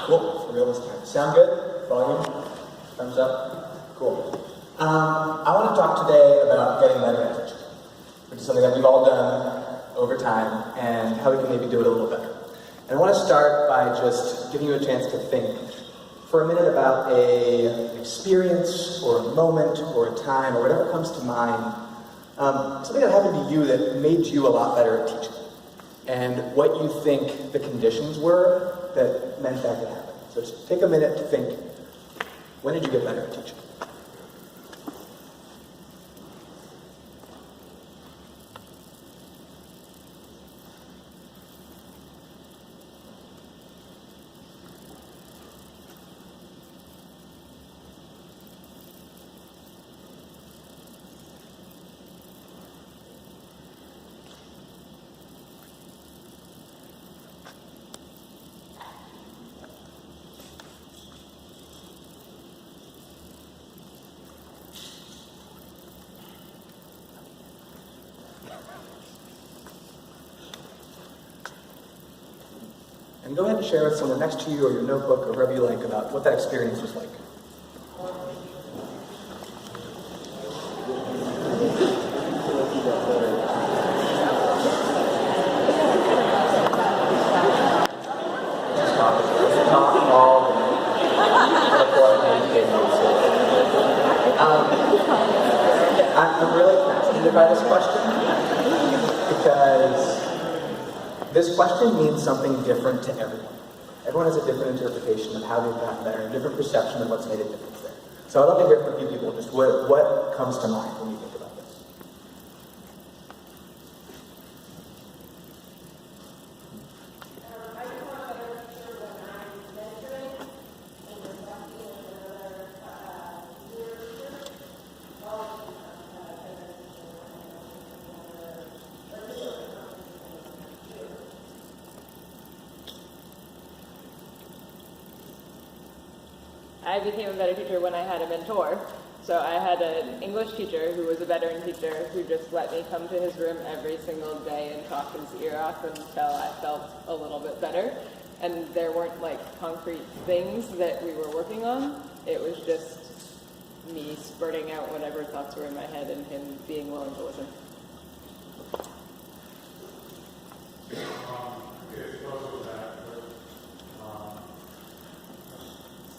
Cool, for real this time. Sound good? Volume? Thumbs up? Cool. I want to talk today about getting better at teaching, which is something that we've all done over time, and how we can maybe do it a little better. And I want to start by just giving you a chance to think for a minute about an experience, or a moment, or a time, or whatever comes to mind, something that happened to you that made you a lot better at teaching, and what you think the conditions were that meant that could happen. So just take a minute to think, when did you get better at teaching? And go ahead and share with someone next to you or your notebook or wherever you like about what that experience was like. I'm really fascinated by this question because this question means something different to everyone. Everyone has a different interpretation of how they've gotten better, and a different perception of what's made a difference there. So I'd love to hear from a few people just what comes to mind when you think about this. I just want a better picture when I'm mentoring and reflecting with another leader. I became a better teacher when I had a mentor. So I had an English teacher who was a veteran teacher who just let me come to his room every single day and talk his ear off until I felt a little bit better. And there weren't like concrete things that we were working on. It was just me spurting out whatever thoughts were in my head and him being willing to listen.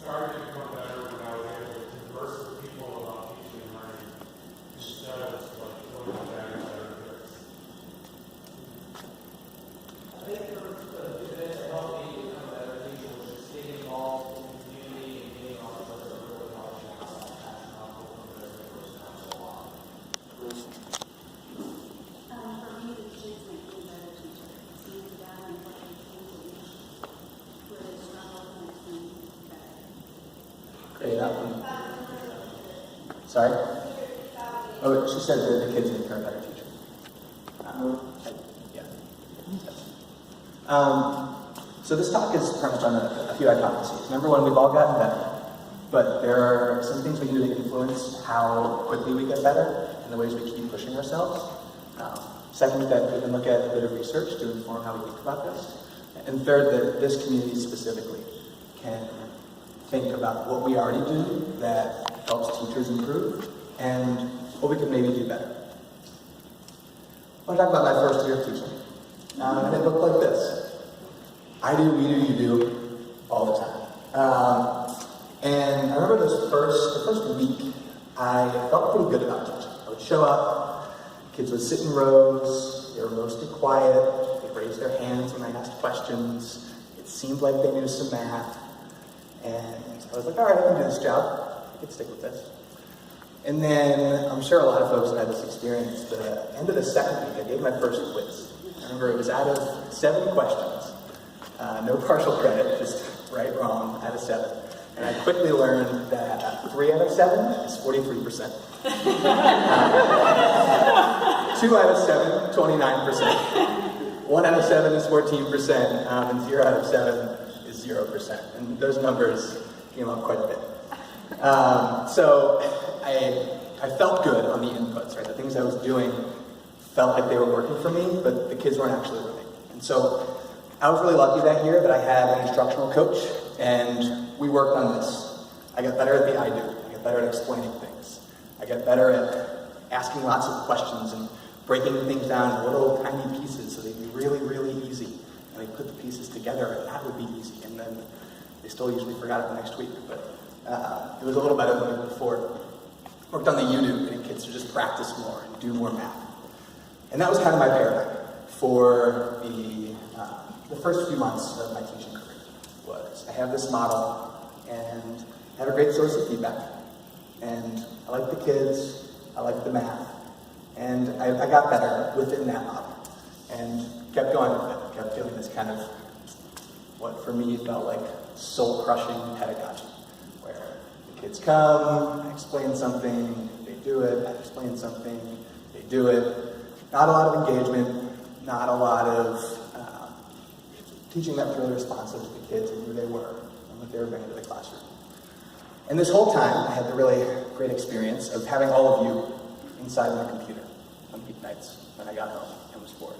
Started to become better when I was able to converse with people about teaching and learning instead of like going to better tricks. I think the bit that helped me become a better teacher was just getting involved in the community and getting on with the really knowledge and passion on from the first time so long. For me, the kids make me a better teacher. Seeing them and what they can teach, where they struggle makes me better. Great. Sorry? Oh, she said that the kids make her a better teacher. Yeah. So this talk is premised on a few hypotheses. Number one, we've all gotten better, but there are some things we can do to influence how quickly we get better and the ways we keep pushing ourselves. Second, that we can look at a bit of research to inform how we think about this. And third, that this community specifically can think about what we already do that helps teachers improve and what we could maybe do better. I want to talk about my first year of teaching. And it looked like this. I do, we do, you do, all the time. And I remember the first week, I felt pretty good about teaching. I would show up, kids would sit in rows, they were mostly quiet, they'd raise their hands when I asked questions, it seemed like they knew some math, and I was like, all right, I can do this job, I can stick with this. And then, I'm sure a lot of folks have had this experience, the end of the second week, I gave my first quiz. I remember it was out of 7 questions, no partial credit, just right, wrong, out of 7. And I quickly learned that 3 out of 7 is 43%. 2 out of 7, 29%. 1 out of 7 is 14%, and 0 out of 7 is 0%. And those numbers came up quite a bit. So I felt good on the inputs, right? The things I was doing felt like they were working for me, but the kids weren't actually learning. And so I was really lucky that year that I had an instructional coach, and we worked on this. I got better at the I do. I got better at explaining things. I got better at asking lots of questions and breaking things down in little tiny pieces so they'd be really, really easy. And I put the pieces together, and that would be easy. And then they still usually forgot it the next week, but it was a little better than before. Worked on the you-do, getting kids to just practice more and do more math. And that was kind of my paradigm for the first few months of my teaching career. Was I have this model and I have a great source of feedback. And I like the kids, I like the math, and I got better within that model. And kept going with it, kept doing this kind of, what for me felt like soul-crushing pedagogy, where the kids come, I explain something, they do it, I explain something, they do it. Not a lot of engagement, not a lot of teaching them really responsive to the kids and who they were and what they were bringing to the classroom. And this whole time, I had the really great experience of having all of you inside my computer on weeknights when I got home and was bored.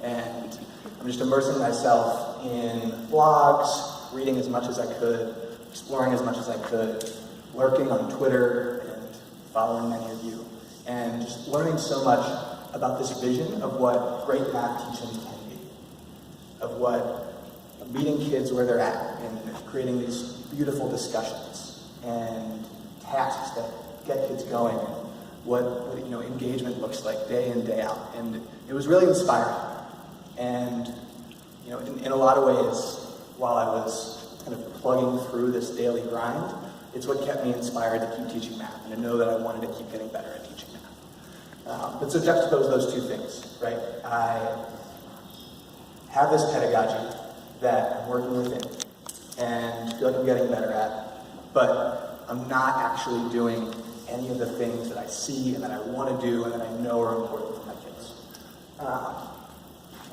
And I'm just immersing myself in blogs, reading as much as I could, exploring as much as I could, lurking on Twitter and following many of you, and just learning so much about this vision of what great math teaching can be, of what meeting kids where they're at and creating these beautiful discussions and tasks that get kids going, and what engagement looks like day in, day out. And it was really inspiring. And in a lot of ways, while I was kind of plugging through this daily grind, it's what kept me inspired to keep teaching math and to know that I wanted to keep getting better at teaching math. But so juxtapose those two things, right? I have this pedagogy that I'm working within and feel like I'm getting better at, but I'm not actually doing any of the things that I see and that I want to do and that I know are important for my kids. I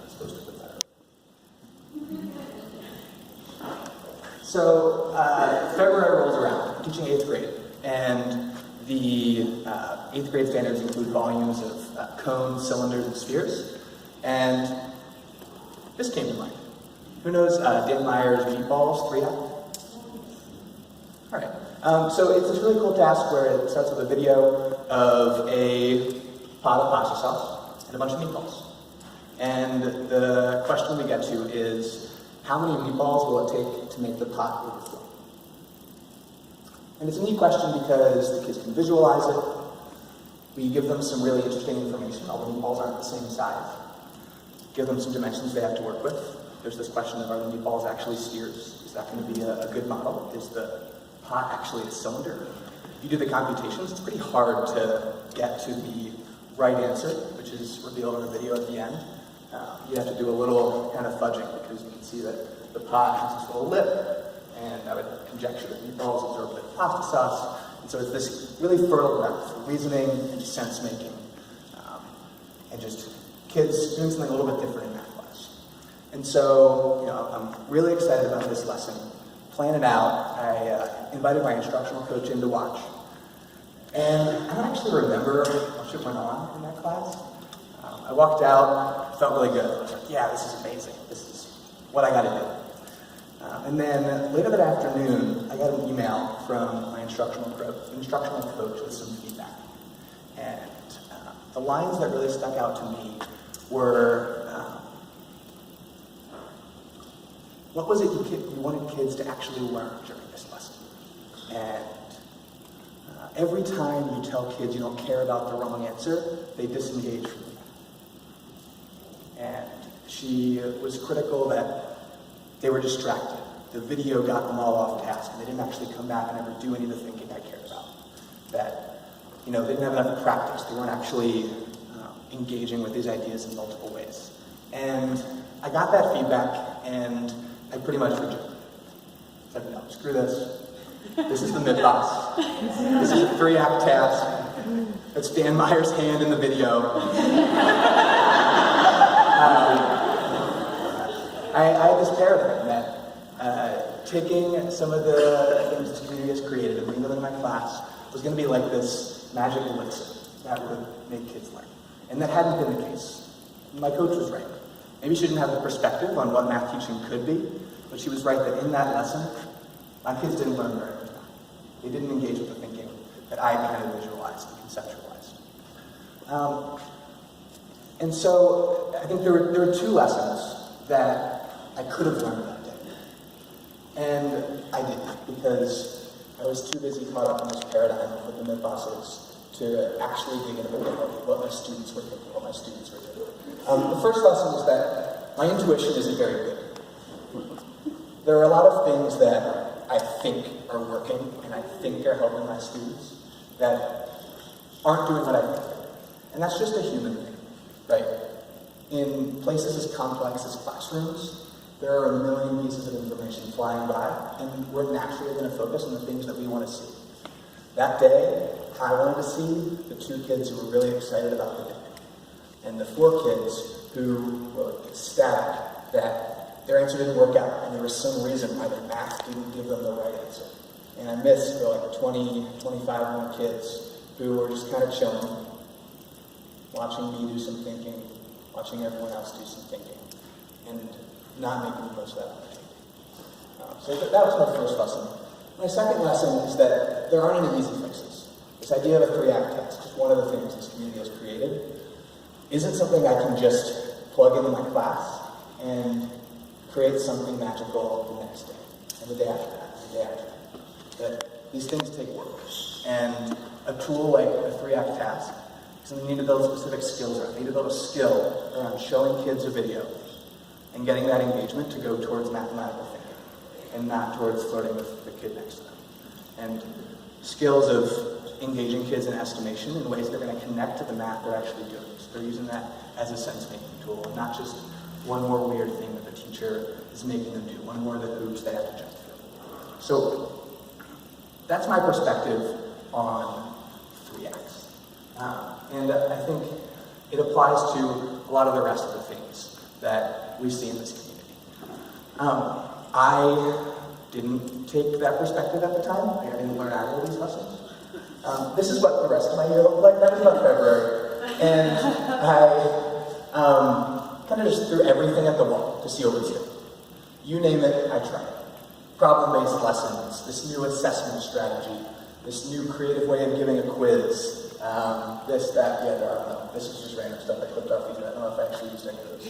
was supposed to put that up. So February rolls around, I'm teaching 8th grade, and the 8th grade standards include volumes of cones, cylinders, and spheres. And this came to mind. Who knows Dan Meyer's Meatballs 3-Act? All right. So it's this really cool task where it starts with a video of a pot of pasta sauce and a bunch of meatballs. And the question we get to is, how many meatballs will it take to make the pot overflow? And it's a neat question because the kids can visualize it. We give them some really interesting information. All the meatballs aren't the same size. Give them some dimensions they have to work with. There's this question of, are the meatballs actually spheres? Is that going to be a good model? Is the pot actually a cylinder? If you do the computations, it's pretty hard to get to the right answer, which is revealed in the video at the end. You have to do a little kind of fudging because you can see that the pot has this little lip, and I would conjecture that meatballs absorb a bit of pasta sauce. And so it's this really fertile ground for reasoning and sense-making, and just kids doing something a little bit different in math class. And so, I'm really excited about this lesson. Plan it out. I invited my instructional coach in to watch. And I don't actually remember much of went on in that class. I walked out, felt really good. I was like, yeah, this is amazing. This is what I got to do. And then later that afternoon, I got an email from my instructional coach with some feedback. And the lines that really stuck out to me were, what was it you wanted kids to actually learn during this lesson? And every time you tell kids you don't care about the wrong answer, they disengage from you. And she was critical that they were distracted. The video got them all off task, and they didn't actually come back and ever do any of the thinking I cared about. That, they didn't have enough practice. They weren't actually engaging with these ideas in multiple ways. And I got that feedback, and I pretty much rejected it. I said, no, screw this. This is the mid-boss. This is a 3-act task. That's Dan Meyer's hand in the video. I had this paradigm that taking some of the things this community has created and bringing them in my class was going to be like this magic elixir that would make kids learn. And that hadn't been the case. My coach was right. Maybe she didn't have the perspective on what math teaching could be, but she was right that in that lesson, my kids didn't learn very much. They didn't engage with the thinking that I kind of visualized and conceptualized. And so I think there were two lessons that I could have learned that day. And I didn't, because I was too busy caught up in this paradigm with the myth bosses to actually dig into what my students were thinking, what my students were doing. The first lesson was that my intuition isn't very good. There are a lot of things that I think are working and I think are helping my students that aren't doing what I think. And that's just a human thing, right? In places as complex as classrooms, there are a million pieces of information flying by, and we're naturally going to focus on the things that we want to see. That day, I wanted to see the 2 kids who were really excited about the day, and the 4 kids who were ecstatic that their answer didn't work out, and there was some reason why their math didn't give them the right answer. And I missed the 20, 25 more kids who were just kind of chilling, watching me do some thinking, watching everyone else do some thinking, and not making the most of that opportunity. So that was my first lesson. My second lesson is that there aren't any easy fixes. This idea of a 3-act test, just one of the things this community has created, isn't something I can just plug into my class and create something magical the next day, and the day after that, and the day after that. That these things take work. And a tool like a 3-act task, so you need to build specific skills around. You need to build a skill around showing kids a video and getting that engagement to go towards mathematical thinking and not towards flirting with the kid next to them. And skills of engaging kids in estimation in ways they're going to connect to the math they're actually doing. So they're using that as a sense-making tool, and not just one more weird thing that the teacher is making them do, one more of the hoops they have to jump through. So that's my perspective on 3X. And I think it applies to a lot of the rest of the things that we see in this community. I didn't take that perspective at the time. I didn't learn either of these lessons. This is what the rest of my year looked like. That was about February. And I kind of just threw everything at the wall to see what would stick. You name it, I tried it. Problem-based lessons, this new assessment strategy, this new creative way of giving a quiz, this, that, the other, I don't know. This is just random stuff I clipped off these. I don't know if I actually used any of those.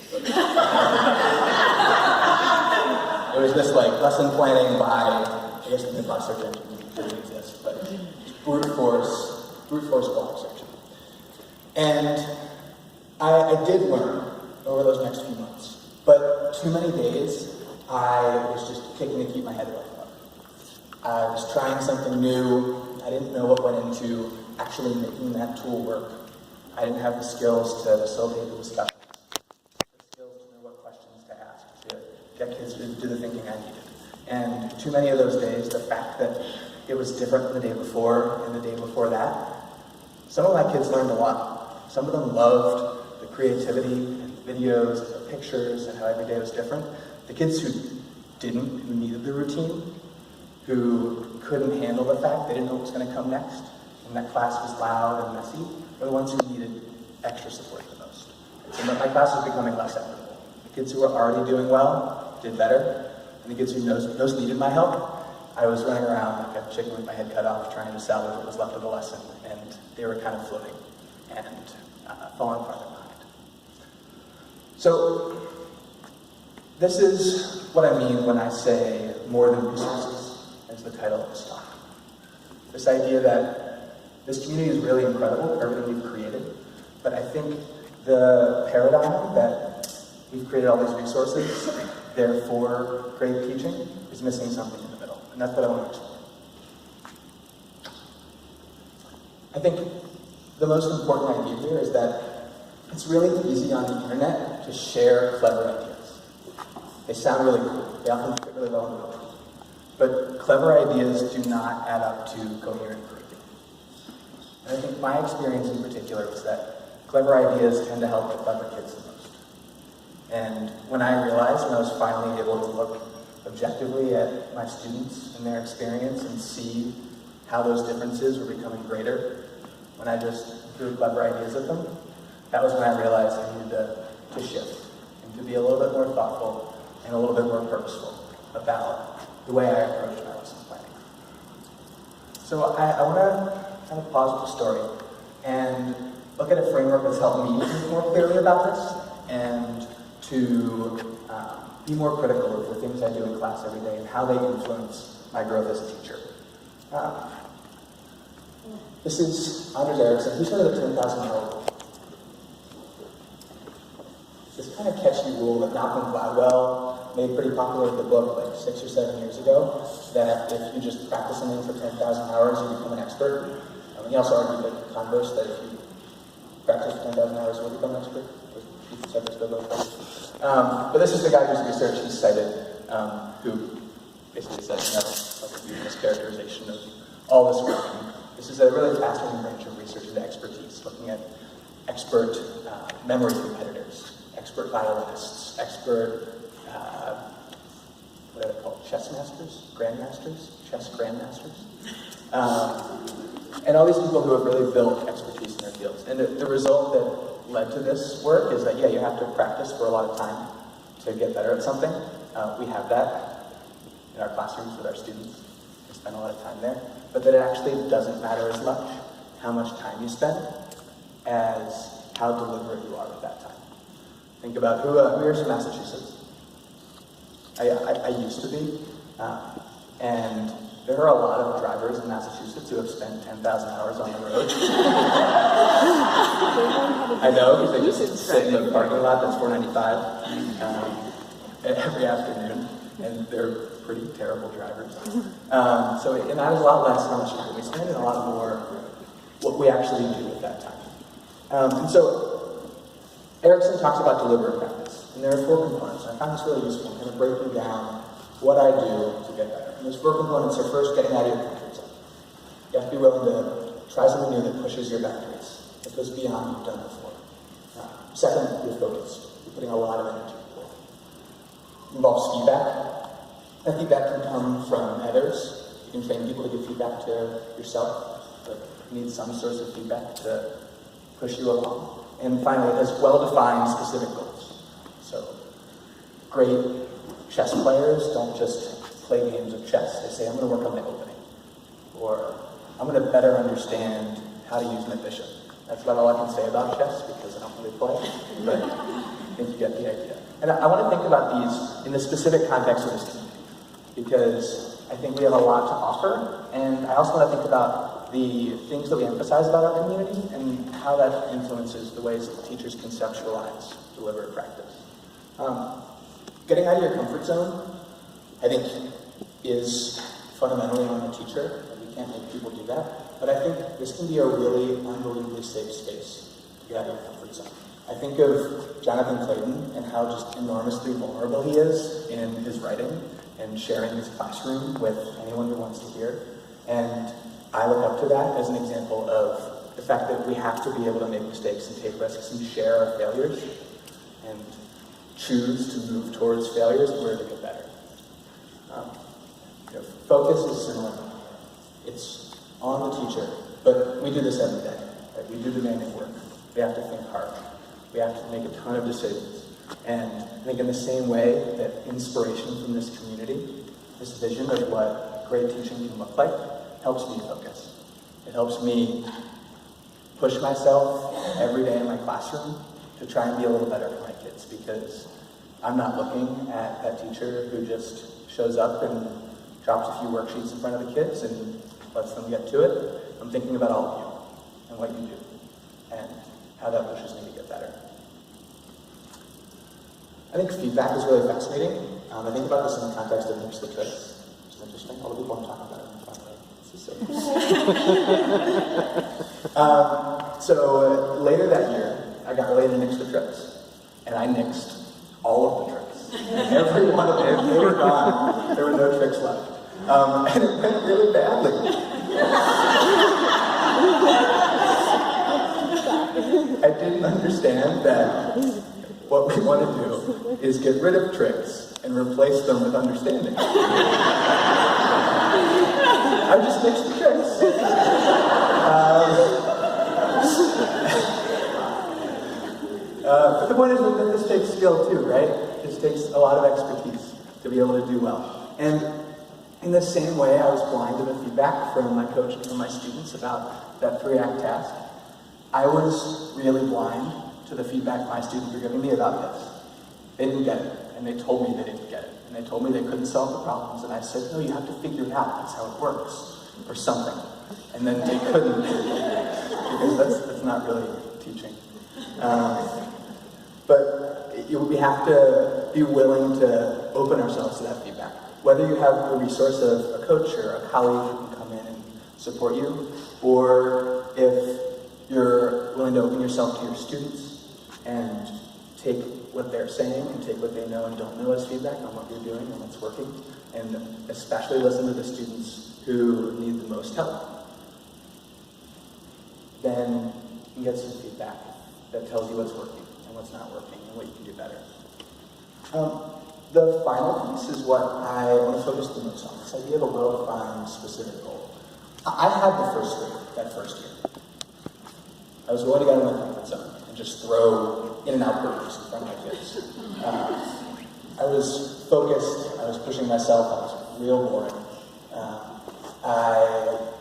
But it was this like lesson planning by, I guess the blog search engine didn't exist, but brute force blog search. And I did learn over those next few months, but too many days I was just kicking to keep my head above water. I was trying something new. I didn't know what went into actually making that tool work. I didn't have the skills to facilitate the discussion, the skills to know what questions to ask, to get kids to do the thinking I needed. And too many of those days, the fact that it was different than the day before and the day before that, some of my kids learned a lot. Some of them loved the creativity and the videos and the pictures and how every day was different. The kids who didn't, who needed the routine, who couldn't handle the fact they didn't know what was going to come next, and that class was loud and messy, were the ones who needed extra support the most. So my class was becoming less equitable. The kids who were already doing well did better, and the kids who most needed my help, I was running around like a chicken with my head cut off, trying to salvage what was left of the lesson, and they were kind of floating and falling farther behind. So this is what I mean when I say more than resources, as the title of this talk. This idea that this community is really incredible for everything we've created, but I think the paradigm that we've created all these resources, therefore great teaching, is missing something in the middle, and that's what I want to explore. I think the most important idea here is that it's really easy on the internet to share clever ideas. They sound really cool. They often fit really well in the book. But clever ideas do not add up to coherent curriculum. And I think my experience in particular was that clever ideas tend to help the clever kids the most. And when I realized, when I was finally able to look objectively at my students and their experience and see how those differences were becoming greater, when I just threw clever ideas at them, that was when I realized I needed to shift and to be a little bit more thoughtful and a little bit more purposeful about the way I approach my lesson planning. So I want to kind of pause with the story and look at a framework that's helped me think more clearly about this and to be more critical of the things I do in class every day and how they influence my growth as a teacher. This is Anders Ericsson. Who's heard of the 10,000-hour rule? This kind of catchy rule that Malcolm Gladwell made pretty popular with the book like 6 or 7 years ago, that if you just practice something for 10,000 hours, you become an expert. He also argued the converse, that if you practice for 10,000 hours, you'll become an expert. But this is the guy whose research he cited, who basically said, like a mischaracterization of all this work. This is a really fascinating branch of research into expertise, looking at expert memory competitors, expert violinists, expert, what are they called? Chess masters? Grandmasters? Chess grandmasters? And all these people who have really built expertise in their fields. And the result that led to this work is that, yeah, you have to practice for a lot of time to get better at something. We have that in our classrooms with our students. We spend a lot of time there. But that it actually doesn't matter as much how much time you spend as how deliberate you are with that time. Think about who here is from Massachusetts? I used to be. And there are a lot of drivers in Massachusetts who have spent 10,000 hours on the road. I know, because they just sit in the parking lot that's $4.95 every afternoon, and they're pretty terrible drivers. So it matters a lot less how much time we spend and a lot more what we actually do with that time. And so Ericsson talks about deliberate practice, and there are 4 components. I found this really useful, kind of breaking down what I do to get better. And those 4 components are first getting out of your comfort zone. You have to be willing to try something new that pushes your boundaries, that goes beyond what you've done before. Second, you're focused. You're putting a lot of energy into it. It involves feedback. That feedback can come from others. You can train people to give feedback to yourself, but you need some source of feedback to push you along. And finally, it has well-defined specific goals. So, great chess players don't just play games of chess. They say, I'm going to work on my opening. Or, I'm going to better understand how to use my bishop. That's about all I can say about chess, because I don't really play. But I think you get the idea. And I want to think about these in the specific context of this community, because I think we have a lot to offer, and I also want to think about the things that we emphasize about our community and how that influences the ways that teachers conceptualize deliberate practice. Getting out of your comfort zone, I think, is fundamentally on the teacher. We can't make people do that. But I think this can be a really unbelievably safe space to get out of your comfort zone. I think of Jonathan Clayton and how just enormously vulnerable he is in his writing and sharing his classroom with anyone who wants to hear. And I look up to that as an example of the fact that we have to be able to make mistakes and take risks and share our failures and choose to move towards failures in order to get better. Focus is similar. It's on the teacher, but we do this every day. Right? We do demanding work. We have to think hard. We have to make a ton of decisions. And I think in the same way that inspiration from this community, this vision of what great teaching can look like, helps me focus. It helps me push myself every day in my classroom to try and be a little better for my kids, because I'm not looking at that teacher who just shows up and drops a few worksheets in front of the kids and lets them get to it. I'm thinking about all of you and what you do and how that pushes me to get better. I think feedback is really fascinating. I think about this in the context of Mix the Tricks, which is interesting. All the people I'm talking about are talking about. This is so later that year, I got really into Mix the Tricks, and I nixed all of the tricks. Every one of them, they were gone. There were no tricks left. And it went really badly. I didn't understand that what we want to do is get rid of tricks and replace them with understanding. I just mixed the tricks. But the point is that this takes skill too, right? This takes a lot of expertise to be able to do well. And in the same way, I was blind to the feedback from my coach and from my students about that 3-act task. I was really blind to the feedback my students were giving me about this. They didn't get it, and they told me they didn't get it. And they told me they couldn't solve the problems, and I said, no, you have to figure it out. That's how it works, or something. And then they couldn't, because that's not really teaching. But we have to be willing to open ourselves to that feedback. Whether you have the resource of a coach or a colleague who can come in and support you, or if you're willing to open yourself to your students and take what they're saying and take what they know and don't know as feedback on what you're doing and what's working, and especially listen to the students who need the most help, then you can get some feedback that tells you what's working and what's not working and what you can do better. The final piece is what I want to focus the most on, this idea of a well-defined specific goal. I had the first grade that first year. I was willing to get out of my comfort zone and just throw in and out burgers in front of my kids. I was focused, I was pushing myself, I was real boring. I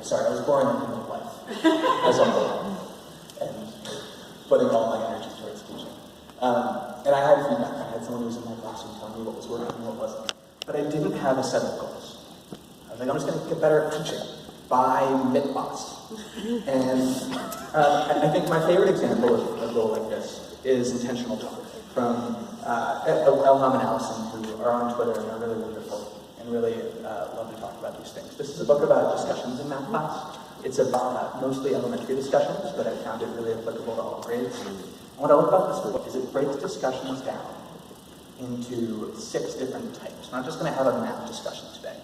was boring in real life, as I'm boring, and putting all my energy towards teaching. And I had feedback. I had someone who was in my classroom telling me what was working and what wasn't. But I didn't have a set of goals. I was like, I'm just going to get better at teaching. Buy Mitbots. And I think my favorite example of a goal like this is intentional talk from Elham and Allison, who are on Twitter and are really wonderful and really love to talk about these things. This is a book about discussions in math class. It's about mostly elementary discussions, but I found it really applicable to all grades. And what I love about this book is it breaks discussions down into 6 different types. We're not just going to have a math discussion today.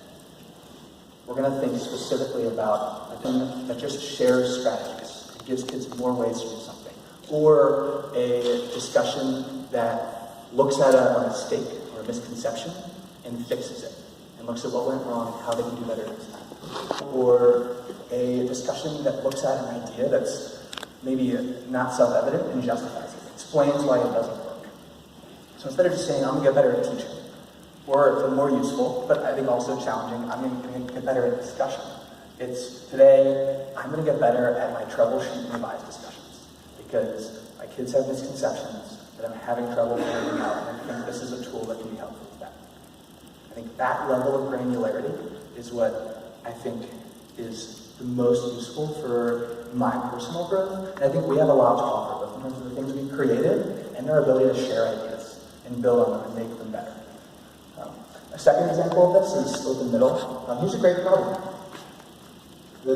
We're going to think specifically about a thing that just shares strategies, it gives kids more ways to do something, or a discussion that looks at a mistake or a misconception and fixes it, and looks at what went wrong and how they can do better next time, or a discussion that looks at an idea that's maybe not self-evident and justifies it, explains why it doesn't work. So instead of just saying, I'm going to get better at teaching, or the more useful, but I think also challenging, I'm going to get better at discussion. It's today, I'm going to get better at my troubleshoot and revise discussions, because my kids have misconceptions that I'm having trouble figuring out, and I think this is a tool that can be helpful to them. I think that level of granularity is what I think is the most useful for my personal growth, and I think we have a lot to offer, both in terms of the things we've created and our ability to share ideas and build on them and make them better. A second example of this is open middle. Here's a great problem. The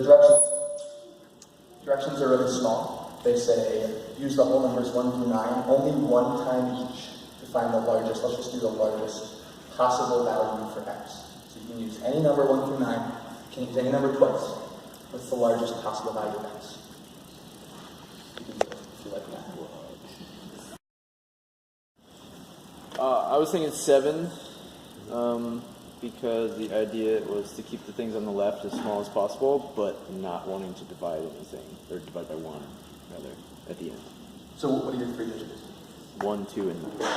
directions are really small. They say, use the whole numbers 1 through 9, only one time each to find the largest, let's just do the largest possible value for x. So you can use any number 1 through 9, you can use any number twice. What's the largest possible value of x? You can do it if you like that. I was thinking 7, because the idea was to keep the things on the left as small as possible, but not wanting to divide anything, or divide by 1, rather, at the end. So what are your 3 digits? 1, 2, and 9.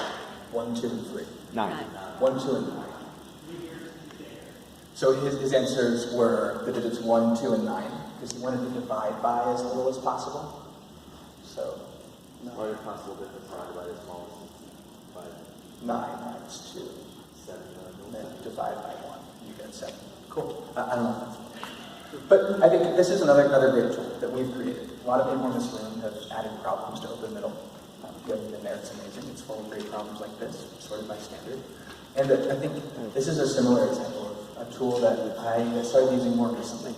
1, 2, and 3. 9. 1, 2, and 9. So his answers were the digits 1, 2, and 9, because he wanted to divide by as little as possible. So, Largest possible difference divided by as small as 5. 9 minus 2. 7. And then divide by 1. You get 7. Cool. I don't know. But I think this is another great tool that we've created. A lot of people in this room have added problems to open middle. If you haven't been there, it's amazing. It's full of great problems like this, sorted by standard. And I think this is a similar example of a tool that I started using more recently.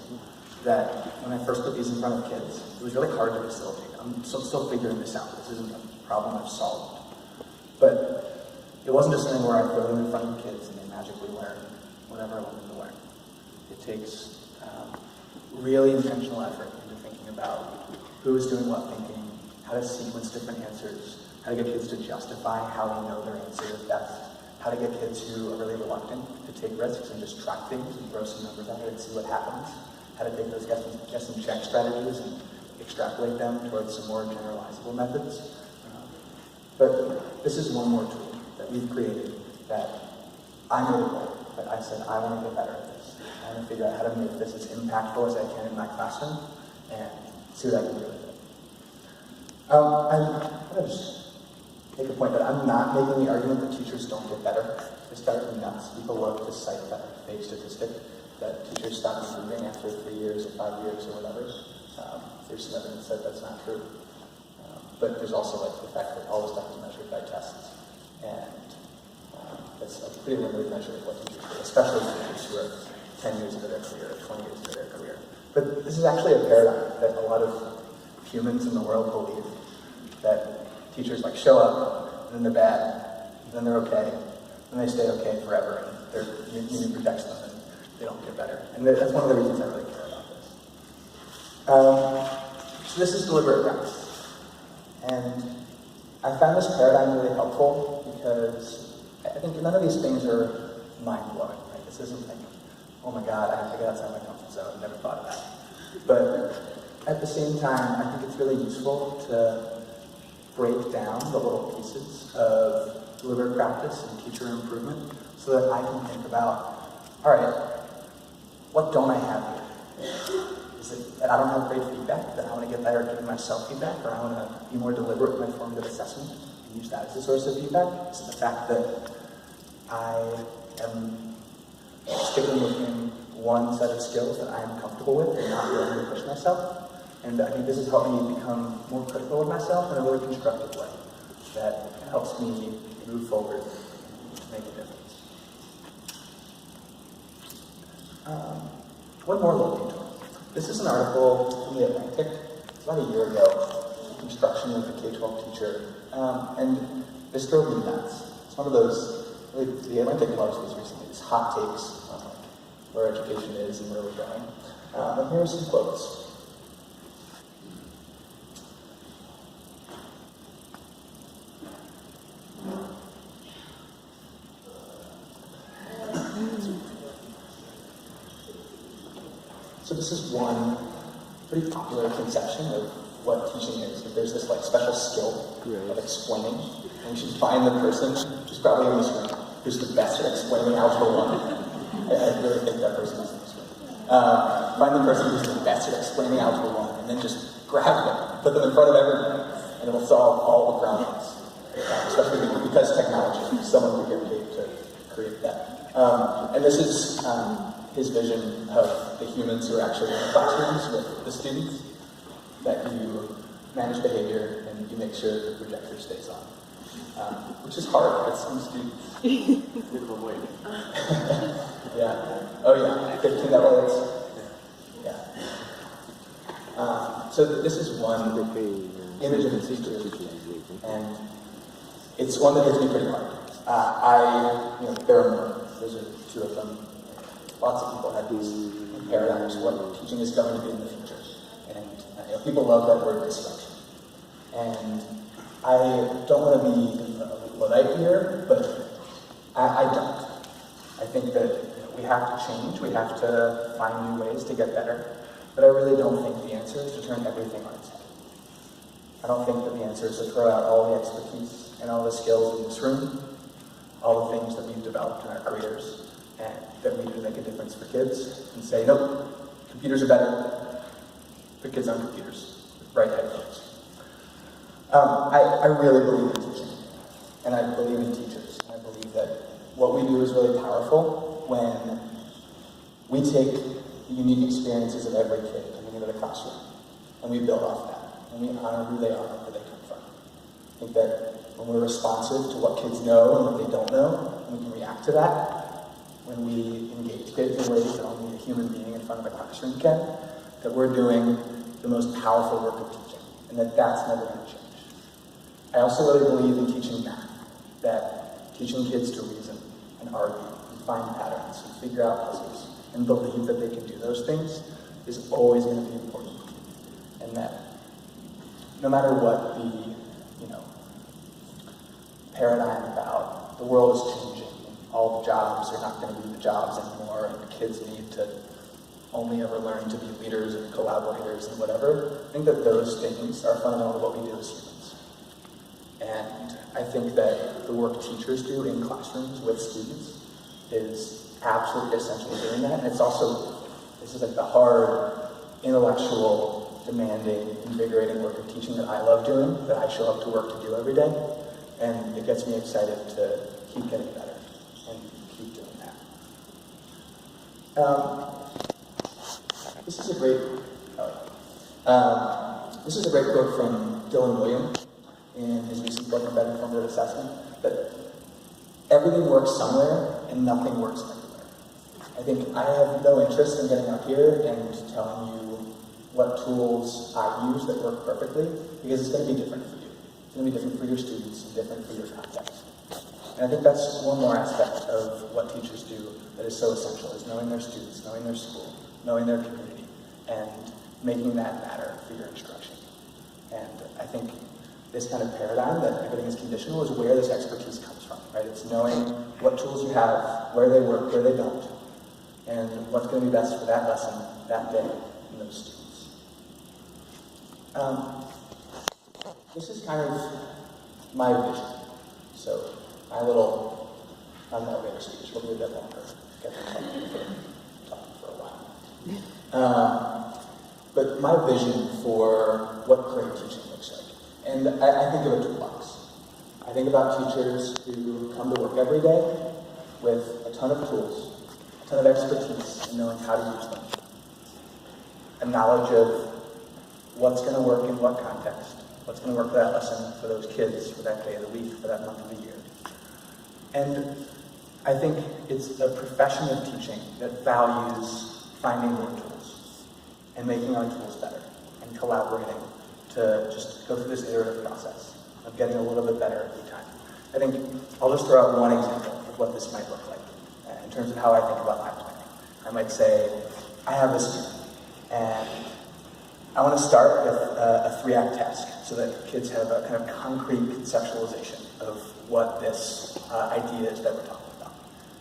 That when I first put these in front of kids, it was really hard to facilitate. I'm still figuring this out. This isn't a problem I've solved. But it wasn't just something where I throw them in front of kids and they magically learn whatever I want them to learn. It takes really intentional effort into thinking about who is doing what thinking, how to sequence different answers, how to get kids to justify how they know their answer is best, how to get kids who are really reluctant to take risks and just try things and throw some numbers out there and see what happens, how to take those guess and check strategies and extrapolate them towards some more generalizable methods. But this is one more tool that we've created that I made a goal, that I said, I want to get better at this. I want to figure out how to make this as impactful as I can in my classroom and see what I can do with it. I'm going to just make a point that I'm not making the argument that teachers don't get better. It's driving me nuts. People love to cite that fake statistic that teachers stop improving after 3 years or 5 years or whatever. There's some evidence that that's not true. But there's also like the fact that all this stuff is measured by tests. And that's a pretty limited measure of what teachers do, especially teachers who are 10 years into their career, 20 years into their career. But this is actually a paradigm that a lot of humans in the world believe, that teachers like show up, and then they're bad, and then they're okay, and they stay okay forever, and their union protects them, and they don't get better. And that's one of the reasons I really care about this. So this is deliberate practice. And I found this paradigm really helpful because I think none of these things are mind-blowing, right? This isn't like, oh my God, I have to get outside my comfort zone, never thought of that. But at the same time, I think it's really useful to break down the little pieces of deliberate practice and teacher improvement so that I can think about, all right, what don't I have here? Is it that I don't have great feedback, that I want to get better at giving myself feedback, or I want to be more deliberate in my formative assessment and use that as a source of feedback? Is it the fact that I am sticking within one set of skills that I am comfortable with and not willing to push myself? And I think this has helped me become more critical of myself in a really constructive way that helps me move forward and make a difference. One more little detour. This is an article from The Atlantic. It's about a year ago, Construction of the K-12 Teacher. And this drove me nuts. It's one of those, really, The Atlantic loves these recently, these hot takes on where education is and where we're going. And here are some quotes. So this is one pretty popular conception of what teaching is. That there's this like special skill of explaining, and we should find the person who's probably in this room who's the best at explaining Algebra 1. I really think that person is in this room. Find the person who's the best at explaining Algebra 1, and then just grab them, put them in front of everyone, and it'll solve all the problems. Especially because technology, someone would get paid to create that. And this is his vision of the humans who are actually in the classrooms with the students, that you manage behavior and you make sure the projector stays on. Which is hard with some students. Bit of a wait. Yeah. Oh yeah, 15 levels. Yeah. So this is one image of the teacher, and it's one that hits me pretty hard. There are more. Those are two of them. Lots of people have these paradigms of what teaching is going to be in the future. And people love that word disruption. And I don't want to be Luddite here, but I don't. I think that we have to change, we have to find new ways to get better, but I really don't think the answer is to turn everything on its head. I don't think that the answer is to throw out all the expertise and all the skills in this room, all the things that we've developed in our careers, and that we do to make a difference for kids, and say, nope, computers are better. Put kids on computers, right headphones. I really believe in teaching, and I believe in teachers. I believe that what we do is really powerful when we take the unique experiences of every kid coming into the classroom, and we build off that, and we honor who they are and where they come from. I think that when we're responsive to what kids know and what they don't know, and we can react to that, when we engage kids in ways that only a human being in front of a classroom can, that we're doing the most powerful work of teaching, and that's never going to change. I also really believe in teaching math, that teaching kids to reason and argue and find patterns and figure out puzzles and believe that they can do those things is always going to be important. And that no matter what the paradigm about the world is changing, and all the jobs are not going to be the jobs anymore, and the kids need to only ever learn to be leaders and collaborators and whatever, I think that those things are fundamental to what we do as humans. And I think that the work teachers do in classrooms with students is absolutely essential to doing that. And it's also, this is like the hard, intellectual, demanding, invigorating work of teaching that I love doing, that I show up to work to do every day. And it gets me excited to keep getting better and keep doing that. This is a great quote from Dylan William in his recent book on better formative assessment, that everything works somewhere and nothing works everywhere. I think I have no interest in getting up here and telling you what tools I use that work perfectly, because it's going to be different for you. It's going to be different for your students and different for your context. And I think that's one more aspect of what teachers do that is so essential, is knowing their students, knowing their school, knowing their community, and making that matter for your instruction. And I think this kind of paradigm that everything is conditional is where this expertise comes from, right? It's knowing what tools you have, where they work, where they don't, and what's going to be best for that lesson, that day, and those students. This is kind of my vision. So my little, I'm not elevator speech, will be a bit longer. Get them talking for a while. But my vision for what great teaching looks like. And I think of a toolbox. I think about teachers who come to work every day with a ton of tools, a ton of expertise in knowing how to use them, a knowledge of what's going to work in what context, what's going to work for that lesson, for those kids, for that day of the week, for that month of the year. And I think it's a profession of teaching that values finding more tools and making our tools better and collaborating to just go through this iterative process of getting a little bit better every time. I think I'll just throw out one example of what this might look like in terms of how I think about life planning. I might say, I have this student, and I want to start with a 3-act task so that kids have a kind of concrete conceptualization of what this idea is that we're talking about.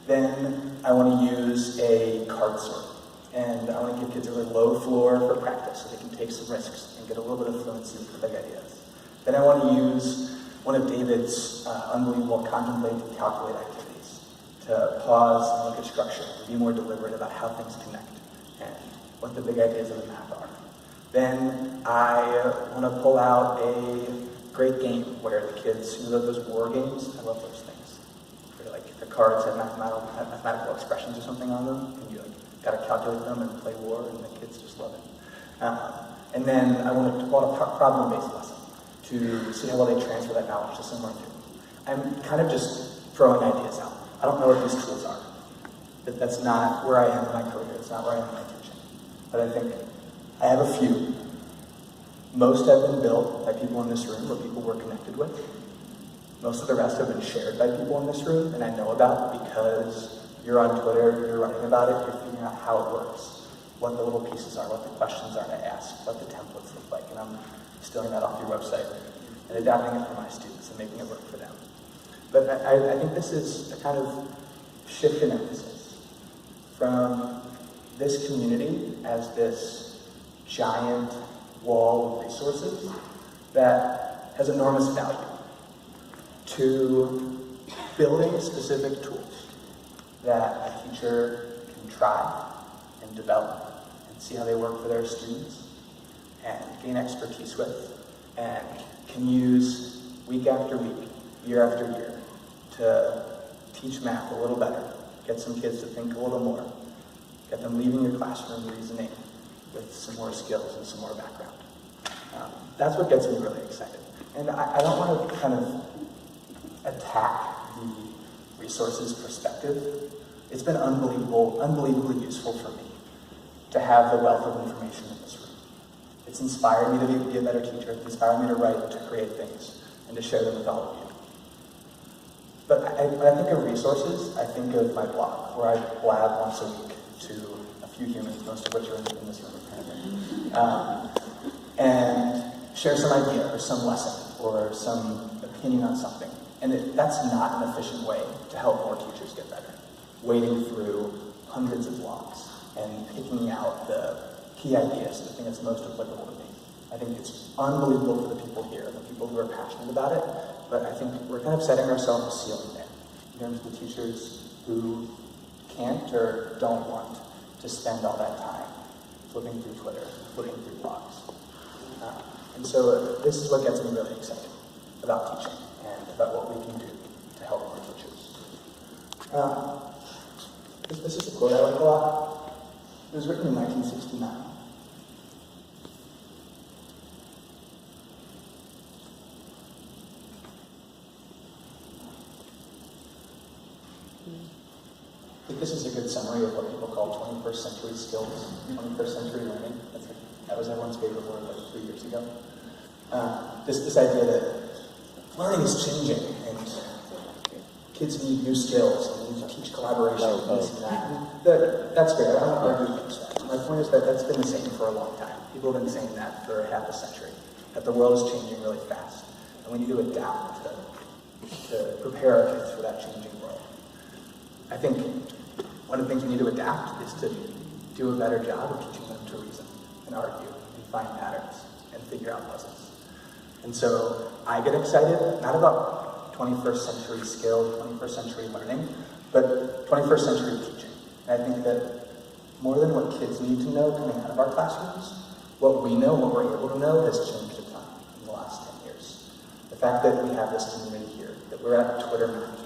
Then I want to use a card sort, and I want to give kids a really low floor for practice so they can take some risks and get a little bit of fluency with the big ideas. Then I want to use one of David's unbelievable contemplate and calculate activities to pause and look at structure and be more deliberate about how things connect and what the big ideas of the math are. Then I want to pull out a great game where the kids, you know, those war games, I love those things. Where like the cards have mathematical expressions or something on them, and you like got to calculate them and play war, and the kids just love it. And then I want to pull out a problem-based lesson to see how well they transfer that knowledge to someone new. I'm kind of just throwing ideas out. I don't know what these tools are. That's not where I am in my career. It's not where I am in my teaching. But I think I have a few. Most have been built by people in this room or people we're connected with. Most of the rest have been shared by people in this room, and I know about because you're on Twitter, you're writing about it, you're figuring out how it works, what the little pieces are, what the questions are to ask, what the templates look like, and I'm stealing that off your website and adapting it for my students and making it work for them. But I think this is a kind of shift in emphasis from this community as this giant wall of resources that has enormous value to building specific tools that a teacher can try and develop and see how they work for their students and gain expertise with and can use week after week, year after year to teach math a little better, get some kids to think a little more, get them leaving your classroom reasoning with some more skills and some more background. That's what gets me really excited. And I don't want to kind of attack the resources perspective. It's been unbelievably useful for me to have the wealth of information in this room. It's inspired me to be a better teacher. It's inspired me to write and to create things and to share them with all of you. But when I think of resources, I think of my blog, where I blab once a week to a few humans, most of which are in this room apparently, and share some idea or some lesson or some opinion on something. And that's not an efficient way to help more teachers get better. Wading through hundreds of blogs and picking out the key ideas, the thing that's most applicable to me. I think it's unbelievable for the people here, the people who are passionate about it, but I think we're kind of setting ourselves a ceiling there in terms of the teachers who can't or don't want to spend all that time flipping through Twitter, flipping through blogs. And so this is what gets me really excited about teaching and about what we can do to help our teachers. This is a quote I like a lot. It was written in 1969. I think this is a good summary of what people call 21st century skills, 21st century learning. That was everyone's favorite word like 3 years ago. This idea that learning is changing and kids need new skills and need to teach collaboration and this and that. That's great. I don't argue against that. My point is that that's been the same for a long time. People have been saying that for half a century, that the world is changing really fast. And we need to adapt to prepare our kids for that changing world. I think one of the things we need to adapt is to do a better job of teaching them to reason and argue and find patterns and figure out puzzles. And so I get excited, not about 21st century skill, 21st century learning, but 21st century teaching. And I think that more than what kids need to know coming out of our classrooms, what we know, what we're able to know has changed a ton in the last 10 years. The fact that we have this community here, that we're at Twitter Marathon,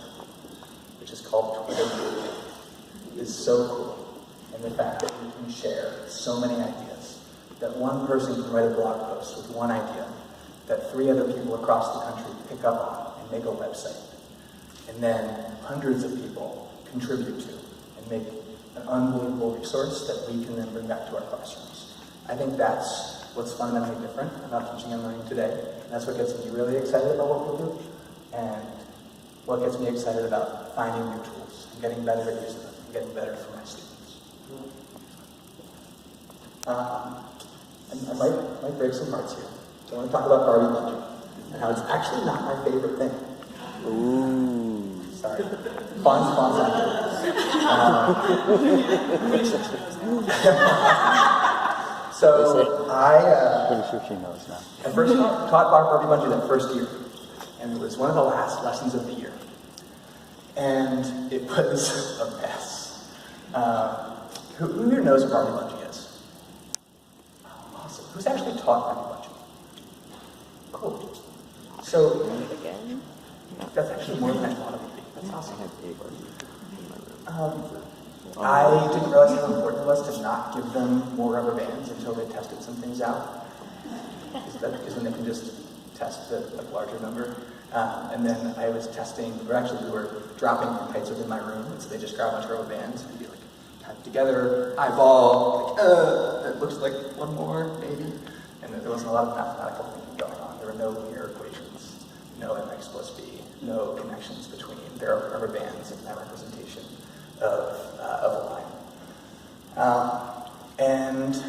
which is called Twitter, is so cool. And the fact that we can share so many ideas, that one person can write a blog post with one idea, that 3 other people across the country pick up on and make a website, and then hundreds of people contribute to and make an unbelievable resource that we can then bring back to our classrooms. I think that's what's fundamentally different about teaching and learning today. And that's what gets me really excited about what we do, and what gets me excited about finding new tools and getting better at using them and getting better for my students. I might break some hearts here. So I want to talk about Barbie Bungee and how it's actually not my favorite thing. Ooh. Sorry. Fun So I pretty sure she knows now. I first taught Barbie Bungee that first year, and it was one of the last lessons of the year. And it was a mess. Who here knows what Barbie Bungee is? Oh, awesome. Who's actually taught Barbie Bungee? Cool. So, Again? that's actually more than I thought it would be. That's awesome. I didn't realize how important it was to not give them more rubber bands until they tested some things out. Because then they can just test the larger number. And then I was testing, we were dropping heights within my room, and so they just grab a bunch of rubber bands and be like, tied together, eyeball, it looks like one more, maybe. And there wasn't a lot of mathematical thinking going on. There were no linear equations, no mx plus b, no connections between their rubber bands and that representation of a line. And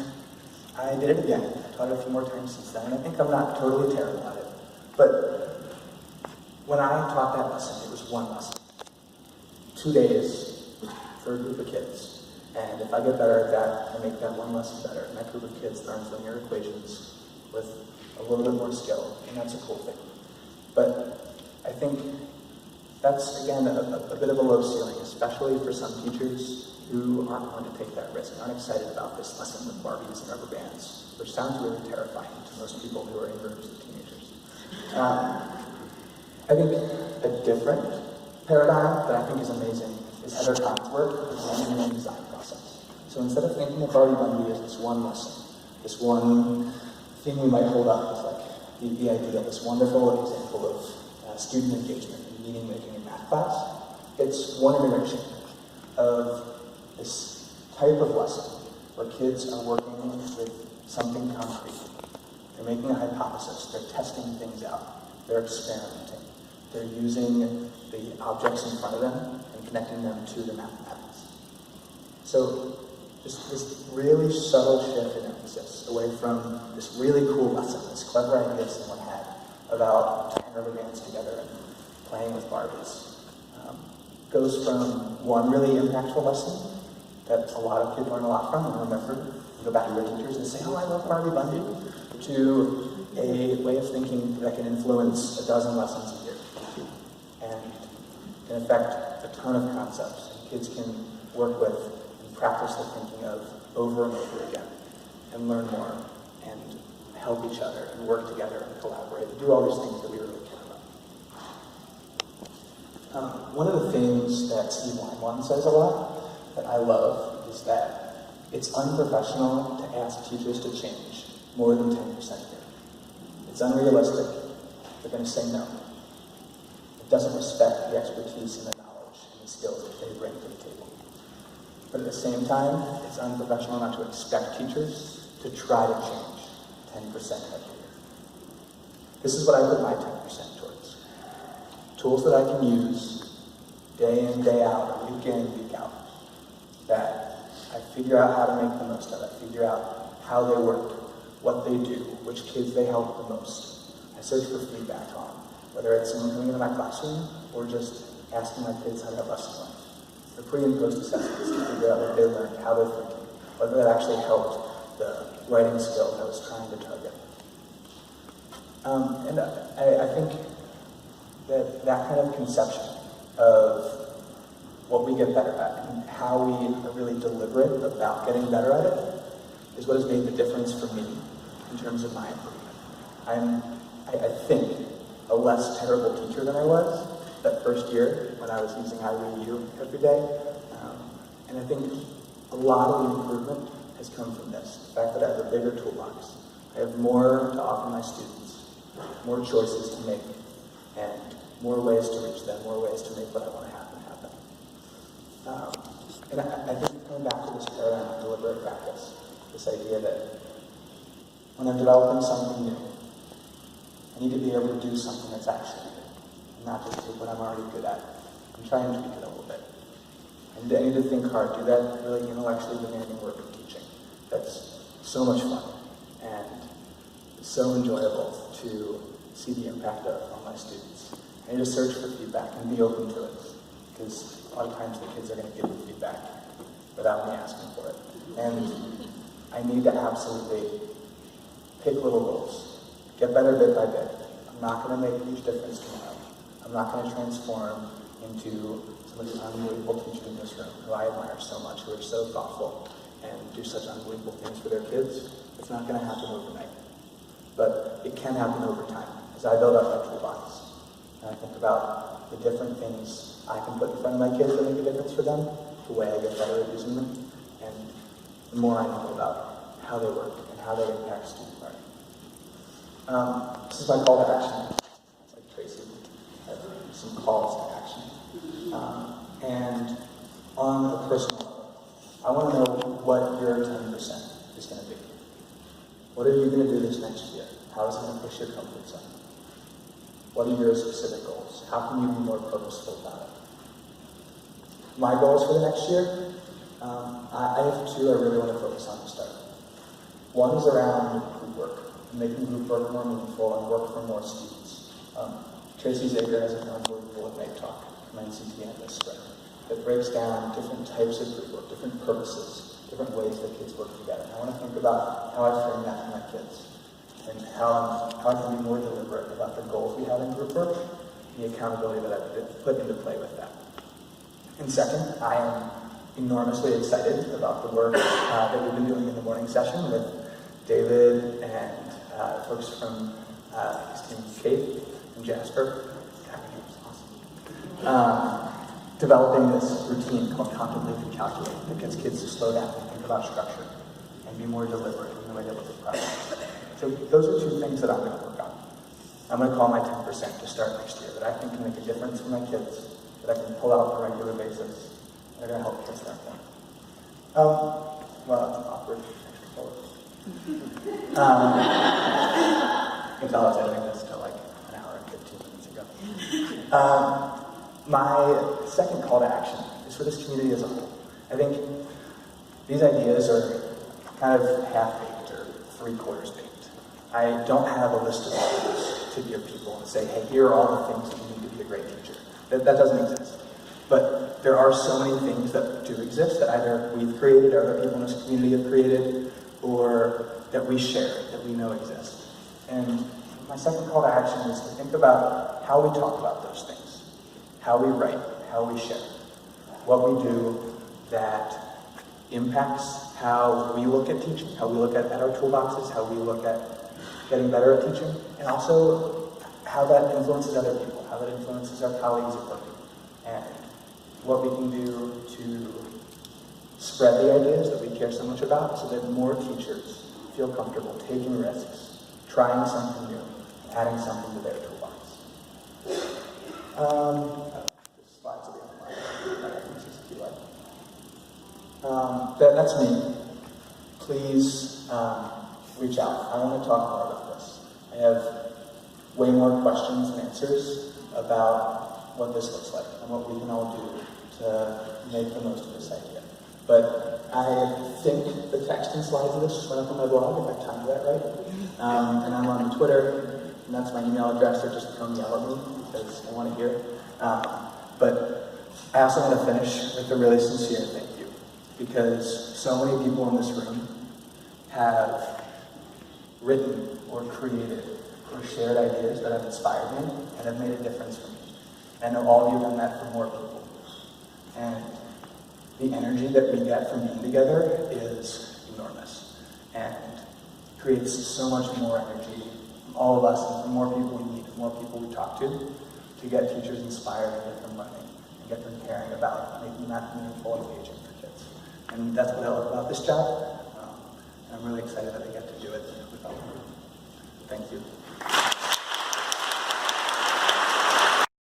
I did it again. I taught it a few more times since then, and I think I'm not totally terrible at it. But when I taught that lesson, it was one lesson. 2 days for a group of kids. And if I get better at that, I make that one lesson better. And that group of kids learns linear equations with a little bit more skill, and that's a cool thing. But I think that's, again, a bit of a low ceiling, especially for some teachers who aren't going to take that risk, aren't excited about this lesson with Barbies and rubber bands, which sounds really terrifying to most people who are in groups of teenagers. I think a different paradigm that I think is amazing is Heather Kahn's work with the engineering design process. So instead of thinking of Barbie Bungee as this one lesson, this one thing we might hold up as like the idea of this wonderful example of student engagement and meaning making in math class, it's one iteration of this type of lesson where kids are working with something concrete. They're making a hypothesis, they're testing things out, they're experimenting, they're using the objects in front of them and connecting them to the mathematics. So just this really subtle shift in emphasis away from this really cool lesson, this clever idea someone had about tying rubber bands together and playing with Barbies, goes from one really impactful lesson that a lot of kids learn a lot from and remember, and go back to their teachers and say, oh, I love Barbie Bungee, to a way of thinking that can influence a dozen lessons a year. can affect a ton of concepts. And kids can work with and practice the thinking of over and over again, and learn more, and help each other, and work together, and collaborate, and do all these things that we really care about. One of the things that Steve Weinman says a lot, that I love, is that it's unprofessional to ask teachers to change more than 10% here. It's unrealistic. They're going to say no. It doesn't respect the expertise and the knowledge and the skills that they bring to the table. But at the same time, it's unprofessional not to expect teachers to try to change 10% every year. This is what I put my 10% towards. Tools that I can use day in, day out, week in, week out, that I figure out how to make the most of it, figure out how they work, what they do, which kids they help the most. I search for feedback on, whether it's someone coming into my classroom or just asking my kids how their lesson went. The pre and post assessments to figure out what they learned, how they're thinking, whether that actually helped the writing skills I was trying to target. And I think that kind of conception of what we get better at and how we are really deliberate about getting better at it is what has made the difference for me in terms of my improvement. I'm, I think, a less terrible teacher than I was that first year when I was using iReview every day. And I think a lot of the improvement has come from this, the fact that I have a bigger toolbox. I have more to offer my students, more choices to make, and more ways to reach them, more ways to make what I want to happen. And I think coming back to this paradigm of deliberate practice, this idea that when I'm developing something new, I need to be able to do something that's actually good, and not just take what I'm already good at and try and tweak it a little bit. And I need to think hard, do that really intellectually demanding work of teaching. That's so much fun, and it's so enjoyable to see the impact of on my students. I need to search for feedback and be open to it, because a lot of times the kids are going to give me feedback without me asking for it. And I need to absolutely pick little goals, get better bit by bit. I'm not going to make a huge difference tomorrow. I'm not going to transform into some of these unbelievable teachers in this room who I admire so much, who are so thoughtful and do such unbelievable things for their kids. It's not going to happen overnight. But it can happen over time as I build up my toolbox. And I think about the different things I can put in front of my kids that make a difference for them, the way I get better at using them, and the more I know about how they work and how they impact student learning. This is my call to action. It's like Tracy, I have some calls to action. And on a personal level, I want to know what your 10% is going to be. What are you going to do this next year? How is it going to push your comfort zone? What are your specific goals? How can you be more purposeful about it? My goals for the next year, I have two I really want to focus on to start. One is around group work, making group work more meaningful and work for more students. Tracy Zager has an unbelievable Ignite talk from NCTN this spring that breaks down different types of group work, different purposes, different ways that kids work together. I want to think about how I frame that for my kids and how I can be more deliberate about the goals we have in group work and the accountability that I put into play with that. And second, I am enormously excited about the work that we've been doing in the morning session with David and folks from Kate and Jasper. God, awesome. Developing this routine called Contemplate and Calculate that gets kids to slow down and think about structure and be more deliberate in the way they look at problems. So those are two things that I'm going to work on. I'm going to call my 10% to start next year that I think can make a difference for my kids, that I can pull out on a regular basis, and are going to help kids learn more. Well, that's awkward. Extra forward. You can tell I was editing this to like an hour and 15 minutes ago. My second call to action is for this community as a whole. I think these ideas are kind of half-baked or three-quarters baked. I don't have a list of ideas to give people and say, hey, here are all the things that you need to be a great teacher. That doesn't exist. But there are so many things that do exist that either we've created or other people in this community have created or that we share, that we know exist. And my second call to action is to think about how we talk about those things, how we write, how we share, what we do that impacts how we look at teaching, how we look at our toolboxes, how we look at getting better at teaching, and also how that influences other people, how that influences our colleagues at work, and what we can do to spread the ideas that we care so much about so that more teachers feel comfortable taking risks, trying something new, adding something to their toolbox. The slides will be online. That's me. Please reach out. I want to talk more about this. I have way more questions and answers about what this looks like and what we can all do to make the most of this idea. But I think the text and slides of this just went up on my blog, if I timed that right. And I'm on Twitter, and that's my email address, so just come yell at me because I want to hear. But I also want to finish with a really sincere thank you, because so many people in this room have written or created or shared ideas that have inspired me and have made a difference for me. I know all of you have done that for more people. And the energy that we get from being together is enormous and creates so much more energy from all of us and from more people we meet, from more people we talk to get teachers inspired and get them learning and get them caring about making that meaningful and engaging for kids. And that's what I love about this job. And I'm really excited that I get to do it with all of you. Thank you.